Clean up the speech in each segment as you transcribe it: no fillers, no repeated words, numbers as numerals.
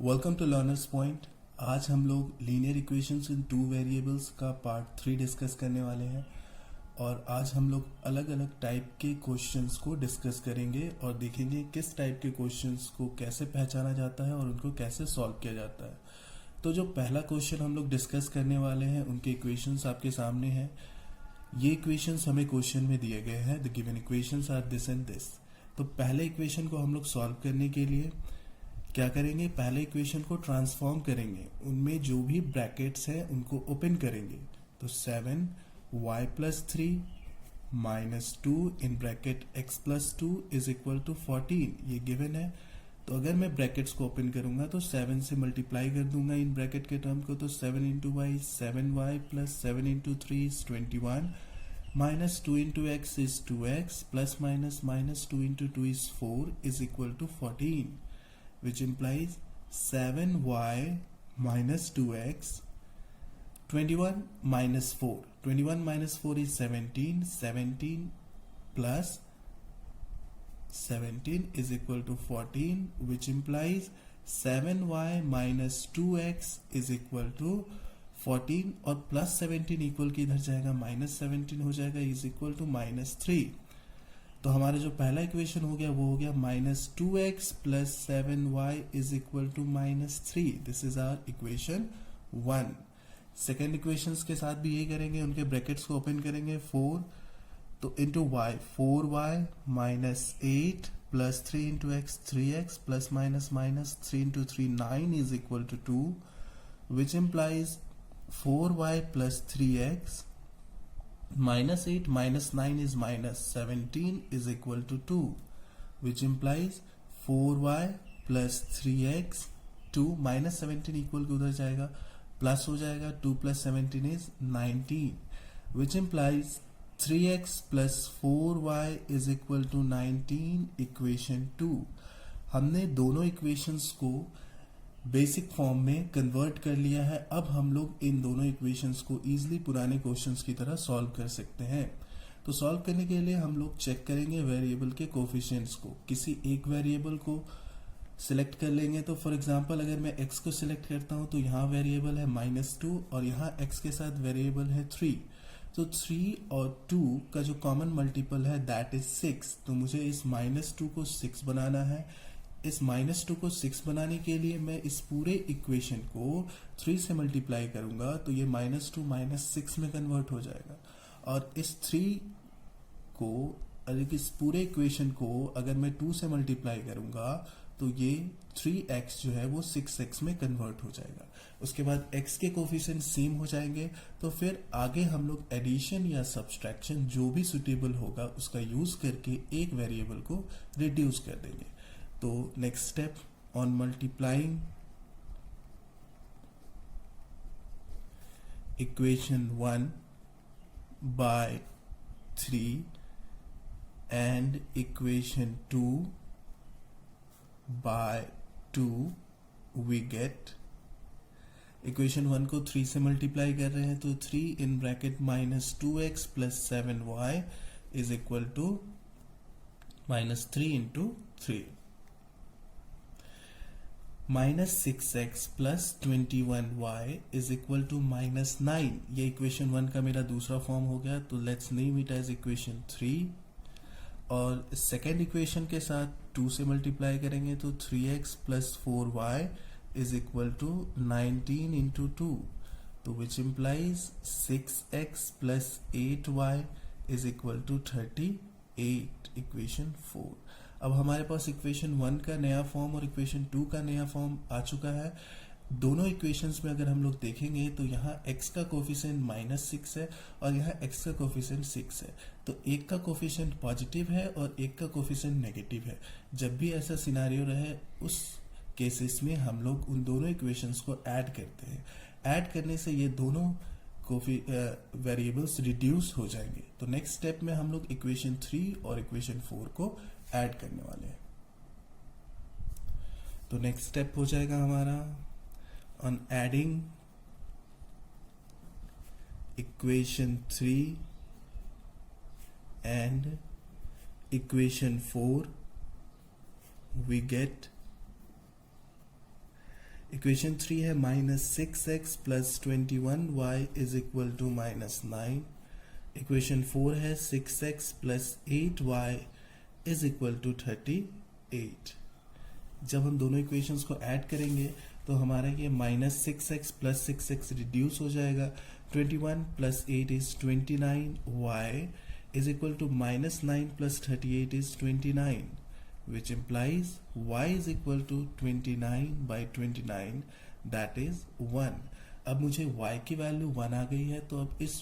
Welcome to learners point. आज हम लोग लीनियर इक्वेशंस इन टू वेरिएबल्स का पार्ट 3 डिस्कस करने वाले हैं और आज हम लोग अलग अलग टाइप के क्वेश्चंस को डिस्कस करेंगे और देखेंगे किस टाइप के क्वेश्चंस को कैसे पहचाना जाता है और उनको कैसे सॉल्व किया जाता है। तो जो पहला क्वेश्चन हम लोग डिस्कस करने वाले हैं उनके इक्वेशंस आपके सामने हैं। ये इक्वेशंस हमें क्वेश्चन में दिए गए हैं। The given equations are this and this. तो पहले इक्वेशन को हम लोग सॉल्व करने के लिए क्या करेंगे, पहले इक्वेशन को ट्रांसफॉर्म करेंगे, उनमें जो भी ब्रैकेट्स हैं उनको ओपन करेंगे। तो 7y plus 3 minus 2 in bracket x plus 2 is equal to 14, ये गिवन है। तो अगर मैं ब्रैकेट्स को ओपन करूंगा तो 7 से मल्टीप्लाई कर दूंगा इन ब्रैकेट के टर्म को, तो 7 into y 7y plus 7 into 3 is 21 minus 2 into x is 2x plus minus minus 2 into 2 is 4 is equal to 14, which implies 7y minus 2x, 21 minus 4. 21 minus 4 is 17. 17 plus 17 is equal to 14, which implies 7y minus 2x is equal to 14 और plus 17 equal की इधर जाएगा minus 17 हो जाएगा is equal to minus 3। तो हमारा जो पहला इक्वेशन हो गया वो हो गया minus 2x plus 7y is equal to minus 3। This is our equation 1। Second equation के साथ भी यही करेंगे, उनके ब्रैकेट्स को ओपन करेंगे। 4 तो into y 4y minus 8 plus 3 into x 3x plus minus minus 3 into 3 9 is equal to 2, which implies 4y plus 3x minus 8 minus 9 is minus 17 is equal to 2, which implies 4y plus 3x 2 minus 17 equal के उधर जाएगा plus हो जाएगा 2 plus 17 is 19, which implies 3x plus 4y is equal to 19, equation 2। हमने दोनों equations को basic form में convert कर लिया है। अब हम लोग इन दोनों इक्वेशंस को इजीली पुराने क्वेश्चंस की तरह सॉल्व कर सकते हैं। तो सॉल्व करने के लिए हम लोग चेक करेंगे वेरिएबल के कोफिशिएंट्स को। किसी एक वेरिएबल को सिलेक्ट कर लेंगे। तो फॉर एग्जांपल अगर मैं x को सिलेक्ट करता हूं तो यहाँ वेरिएबल है -2 और यहाँ x के साथ वेरिएबल है 3। तो 3 और 2 का जो कॉमन मल्टीपल है दैट इज 6। तो मुझे इस -2 को 6 बनाना है। इस -2 को 6 बनाने के लिए मैं इस पूरे इक्वेशन को 3 से मल्टीप्लाई करूंगा तो ये -2 -6 में कन्वर्ट हो जाएगा। और इस 3 को इस पूरे इक्वेशन को अगर मैं 2 से मल्टीप्लाई करूंगा तो ये 3x जो है वो 6x में कन्वर्ट हो जाएगा। उसके बाद x के कोफिशिएंट सेम हो जाएंगे। तो फिर आगे हम लोग एडिशन या सब्सट्रैक्शन जो भी सुटेबल होगा उसका यूज करके एक वेरिएबल को रिड्यूस कर देंगे। तो next step on multiplying equation 1 by 3 and equation 2 by 2 we get equation 1 को 3 से मल्टीप्लाई कर रहे हैं तो 3 in bracket minus 2x plus 7y is equal to minus 3 into 3 minus 6x plus 21y is equal to minus 9। ये equation 1 का मेरा दूसरा फॉर्म हो गया। तो let's name it as equation 3 और सेकेंड इक्वेशन के साथ 2 से मल्टीप्लाई करेंगे तो 3x plus 4y is equal to 19 into 2, तो which implies 6x plus 8y is equal to 38, equation 4। अब हमारे पास इक्वेशन 1 का नया फॉर्म और इक्वेशन 2 का नया फॉर्म आ चुका है। दोनों इक्वेशंस में अगर हम लोग देखेंगे तो यहाँ x का कोफिशिएंट -6 है और यहाँ x का कोफिशिएंट 6 है। तो एक का कोफिशिएंट पॉजिटिव है और एक का कोफिशिएंट नेगेटिव है। जब भी ऐसा सिनारियो रहे उस केसेस में हम लोग उन दोनों इक्वेशंस को ऐड करते हैं। ऐड करने से ये दोनों वेरिएबल्स रिड्यूस हो जाएंगे। तो नेक्स्ट स्टेप में हम लोग इक्वेशन 3 और इक्वेशन 4 को ऐड करने वाले हैं। तो नेक्स्ट स्टेप हो जाएगा हमारा on adding equation 3 and equation 4 we get equation 3 है -6x plus 21y is equal to -9। Equation 4 है 6x plus 8y is equal to 38। जब हम दोनों इक्वेशंस को ऐड करेंगे तो हमारा ये -6x प्लस 6x रिड्यूस हो जाएगा। 21 plus 8 is 29, y is equal to -9 plus 38 is 29, which implies y is equal to 29 by 29, that is 1। अब मुझे y की वैल्यू 1 आ गई है, तो अब इस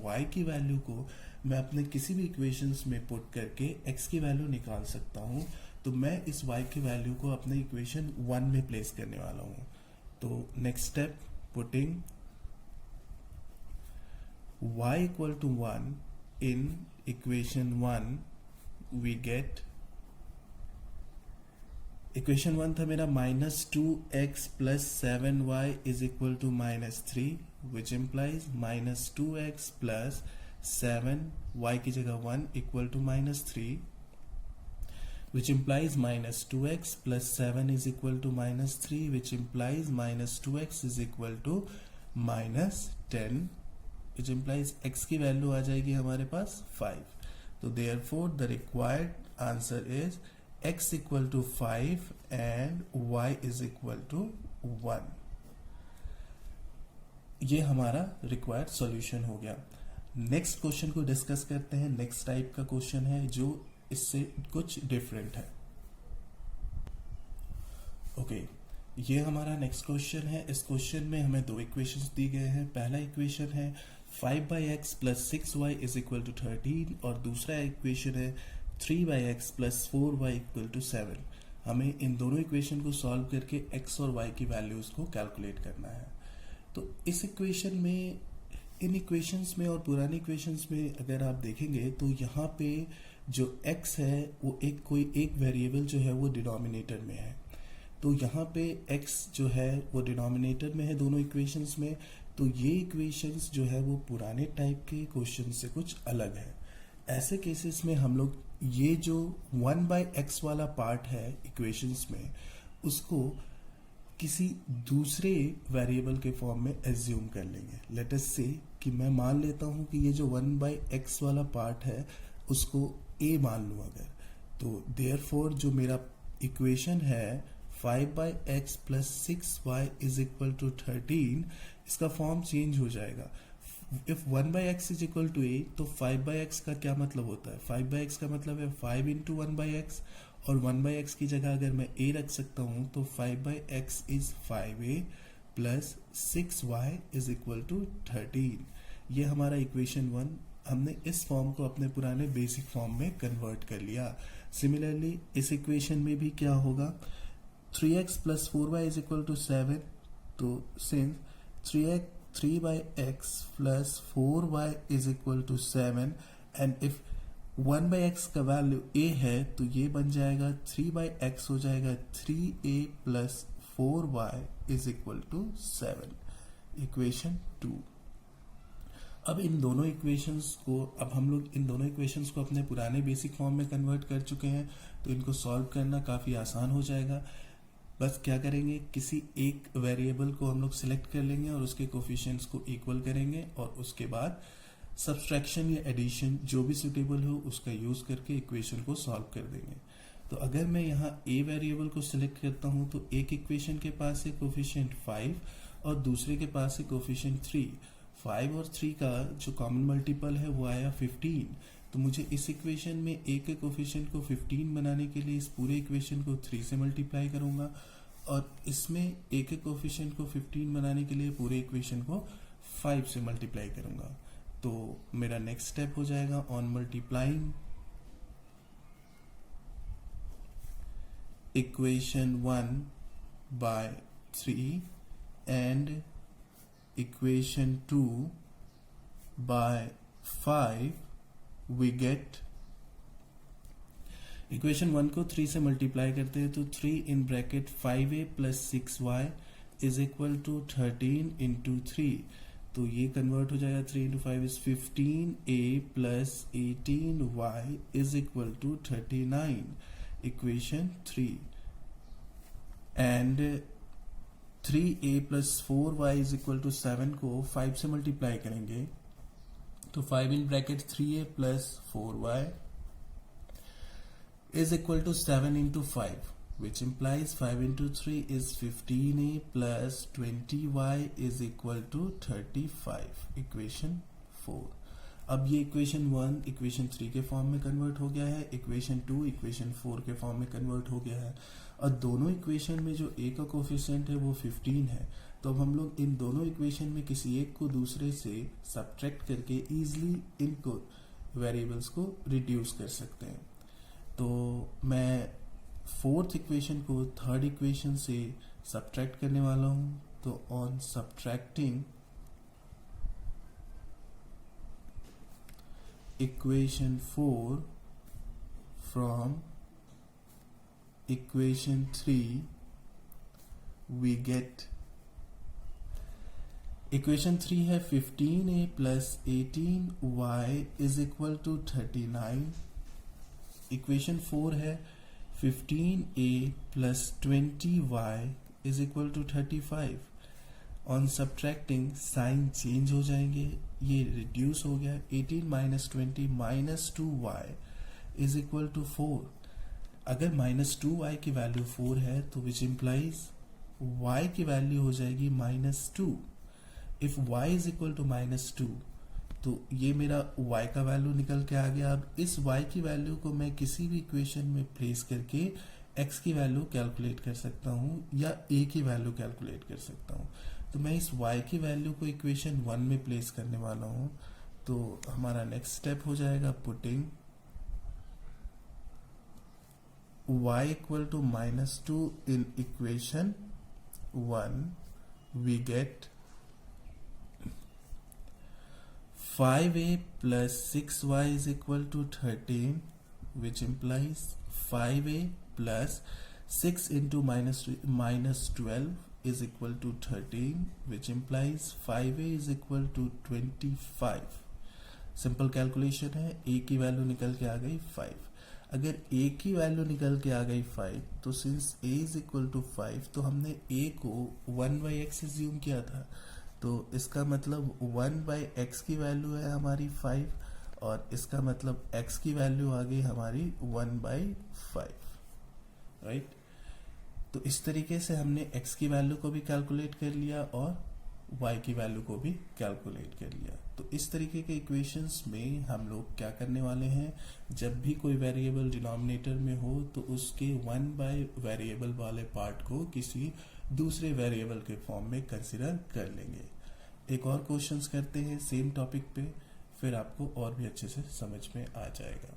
y की वैल्यू को मैं अपने किसी भी इक्वेशंस में पुट करके x की वैल्यू निकाल सकता हूँ। तो मैं इस y की वैल्यू को अपने इक्वेशन 1 में प्लेस करने वाला हूँ। तो next step, putting y equal to 1 in equation 1, we get equation 1 था मेरा -2x plus 7y is equal to -3, which implies -2x plus 7, y की जगह 1 equal to -3, which implies -2x plus 7 is equal to -3, which implies -2x is equal to -10, which implies x की value आ जाएगी हमारे पास 5। तो therefore the required answer is x equal to 5 and y is equal to 1। ये हमारा required solution हो गया। Next question को discuss करते हैं। नेक्स्ट टाइप का क्वेश्चन है जो इससे कुछ डिफरेंट है। ओके, ये हमारा नेक्स्ट क्वेश्चन है। इस क्वेश्चन में हमें दो इक्वेशंस दी गए हैं। पहला इक्वेशन है 5/x plus 6y is equal to 13 और दूसरा इक्वेशन है 3/x plus 4y equal to 7। हमें इन दोनों इक्वेशन को सॉल्व करके x और y की वैल्यूज को कैलकुलेट करना है। तो इस इक्वेशन में, इन इक्वेशंस में और पुराने इक्वेशंस में अगर आप देखेंगे तो यहाँ पे जो x है वो एक वेरिएबल जो है वो डिनोमिनेटर में है। तो यहाँ पे x जो है वो डिनोमिनेटर में है दोनों इक्वेशंस में। तो ये इक्वेशंस जो है वो पुराने टाइप के क्वेश्चन से कुछ अलग है। ऐसे केसेस में हम लोग ये जो 1/x वाला पार्ट है इक्वेशंस में, उसको किसी दूसरे वेरिएबल के फॉर्म में एज्यूम कर लेंगे। लेट अस से कि मैं मान लेता हूँ कि ये जो 1/x वाला पार्ट है उसको a मान लूँ अगर, तो देयरफॉर जो मेरा इक्वेशन है 5/x plus 6y is equal to 13, इसका फॉर्म चेंज हो जाएगा। If 1/x is equal to a, तो 5/x का क्या मतलब होता है? 5/x का मतलब है 5 इंटू 1/x, और 1/x की जगह अगर मैं a रख सकता हूँ तो 5/x is 5a plus 6y is equal to 13। ये हमारा इक्वेशन 1, हमने इस फॉर्म को अपने पुराने बेसिक फॉर्म में कन्वर्ट कर लिया। सिमिलरली इस इक्वेशन में भी क्या होगा, 3x plus 4y is equal to 7। तो since 3/x plus 4y is equal to 7 and if 1/x का वैल्यू a है तो ये बन जाएगा 3/x हो जाएगा 3a plus 4y is equal to 7, equation 2। अब हम लोग इन दोनों इक्वेशंस को अपने पुराने बेसिक फॉर्म में कन्वर्ट कर चुके हैं, तो इनको सॉल्व करना काफ़ी आसान हो जाएगा। बस क्या करेंगे, किसी एक वेरिएबल को हम लोग सिलेक्ट कर लेंगे और उसके कोफिशिएंट्स को इक्वल करेंगे और उसके बाद सब्सट्रैक्शन या एडिशन जो भी सुटेबल हो उसका यूज करके इक्वेशन को सॉल्व कर देंगे। तो अगर मैं यहाँ a वेरिएबल को सिलेक्ट करता हूँ तो एक इक्वेशन के पास है कोफिशिएंट 5 और दूसरे के पास है कोफिशिएंट 3। 5 और 3 का जो कॉमन मल्टीपल है वो आया 15। तो मुझे इस इक्वेशन में a के कोफिशिएंट को 15 बनाने के लिए इस पूरे इक्वेशन को 3 से मल्टीप्लाई करूंगा और इसमें a के कोफिशिएंट को 15 बनाने के लिए पूरे इक्वेशन को 5 से मल्टीप्लाई करूंगा। तो मेरा नेक्स्ट स्टेप हो जाएगा on multiplying equation 1 by 3 and equation 2 by 5, we get equation 1 को 3 से मल्टीप्लाई करते हैं तो 3 in bracket 5a plus 6y is equal to 13 into 3। तो ये कन्वर्ट हो जाएगा 3 into 5 is 15a plus 18y is equal to 39, equation 3। And 3a plus 4y is equal to 7 को 5 से मल्टीप्लाई करेंगे तो 5 in bracket 3a plus 4y is equal to 7 into 5, which implies 5 into 3 is 15a plus 20y is equal to 35. Equation 4. अब ये equation 1 equation 3 के form में convert हो गया है, इक्वेशन 2 इक्वेशन 4 के फॉर्म में कन्वर्ट हो गया है, और दोनों इक्वेशन में जो a का कोफिशिएंट है वो 15 है। तो अब हम लोग इन दोनों इक्वेशन में किसी एक को दूसरे से सब्ट्रैक्ट करके इजीली इनको वेरिएबल्स को रिड्यूस कर सकते हैं। तो मैं फोर्थ इक्वेशन को थर्ड इक्वेशन से सब्ट्रैक्ट करने वाला हूं। तो on subtracting equation 4 from equation 3 we get equation 3 है 15a plus 18y is equal to 39। Equation 4 है 15a plus 20y is equal to 35। On subtracting sign change हो जाएंगे, ये रिड्यूस हो गया, 18 minus 20 minus 2y is equal to 4। अगर minus 2y की value 4 है तो विच इम्प्लाइज y की वैल्यू हो जाएगी minus 2। If y is equal to minus 2 तो ये मेरा y का वैल्यू निकल के आ गया। अब इस y की वैल्यू को मैं किसी भी इक्वेशन में प्लेस करके x की वैल्यू कैलकुलेट कर सकता हूँ या a की वैल्यू कैलकुलेट कर सकता हूँ। तो मैं इस y की वैल्यू को इक्वेशन 1 में प्लेस करने वाला हूँ। तो हमारा नेक्स्ट स्टेप हो जाएगा putting y equal to minus 2 in equation 1 we get 5a plus 6y is equal to 13, which implies 5a plus 6 into minus 12 is equal to 13, which implies 5a is equal to 25. Simple calculation है, a की value निकल के आ गई 5। अगर a की value निकल के आ गई 5 तो since a is equal to 5 तो हमने a को 1/x एज्यूम किया था। तो इसका मतलब 1/x की वैल्यू है हमारी 5 और इसका मतलब x की वैल्यू आ गई हमारी 1/5, राइट। तो इस तरीके से हमने x की वैल्यू को भी कैलकुलेट कर लिया और y की वैल्यू को भी कैलकुलेट कर लिया। तो इस तरीके के इक्वेशंस में हम लोग क्या करने वाले हैं, जब भी कोई वेरिएबल डिनोमिनेटर में हो तो उसके 1 बाय वेरिएबल वाले पार्ट को किसी दूसरे वेरिएबल के फॉर्म में कंसिडर कर लेंगे। एक और क्वेश्चंस करते हैं सेम टॉपिक पे, फिर आपको और भी अच्छे से समझ में आ जाएगा।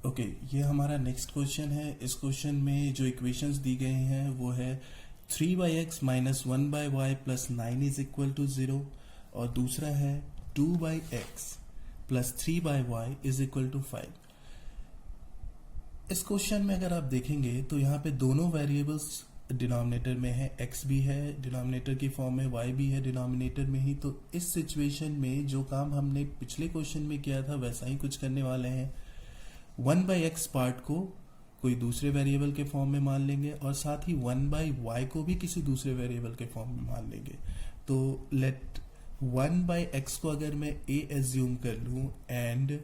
ओके, ये हमारा नेक्स्ट क्वेश्चन है। इस क्वेश्चन में जो इक्वेशंस दी गए हैं वो है 3/x minus 1/y plus 9 is equal to 0 और दूसरा है 2/x plus 3/y is equal to 5। इस क्वेश्चन में अगर आप देखेंगे तो यहाँ पे दोनों वेरिएबल्स डिनोमिनेटर में है, x भी है डिनोमिनेटर की फॉर्म में, y भी है डिनोमिनेटर में ही। तो इस सिचुएशन में जो काम हमने पिछले क्वेश्चन में किया था वैसा ही कुछ करने वाले हैं। 1/x पार्ट को कोई दूसरे वेरिएबल के फॉर्म में मान लेंगे और साथ ही 1/y को भी किसी दूसरे वेरिएबल के फॉर्म में मान लेंगे। तो लेट 1/x को अगर मैं a एज्यूम कर लूं एंड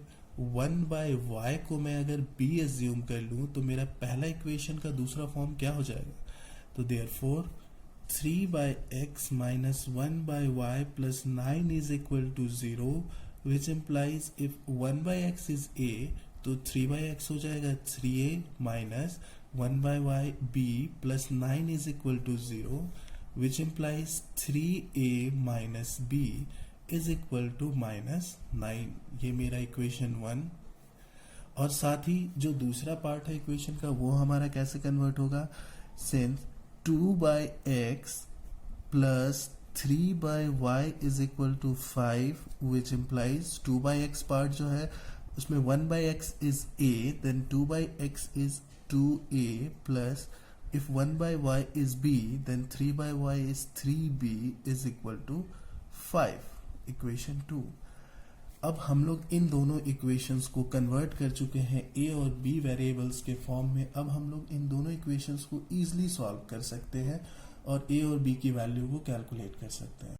1/y को मैं अगर b एज्यूम कर लूं तो मेरा पहला इक्वेशन का दूसरा फॉर्म क्या हो जाएगा। तो therefore 3/x minus 1/y plus 9 is equal to 0, which implies if 1/x is a तो 3/x हो जाएगा 3a minus 1/y b plus 9 is equal to 0, which implies 3a minus b is equal to minus 9। ये मेरा equation 1। और साथ ही जो दूसरा part है इक्वेशन का वो हमारा कैसे कन्वर्ट होगा, since 2/x plus 3/y is equal to 5, which implies 2/x part जो है उसमें 1/x is a, then 2/x is 2a, plus if 1/y is b, then 3/y is 3b is equal to 5, equation 2। अब हम लोग इन दोनों equations को convert कर चुके हैं ए और बी वेरिएबल्स के फॉर्म में। अब हम लोग इन दोनों इक्वेशंस को ईजिली सॉल्व कर सकते हैं और ए और बी की वैल्यू को कैलकुलेट कर सकते हैं।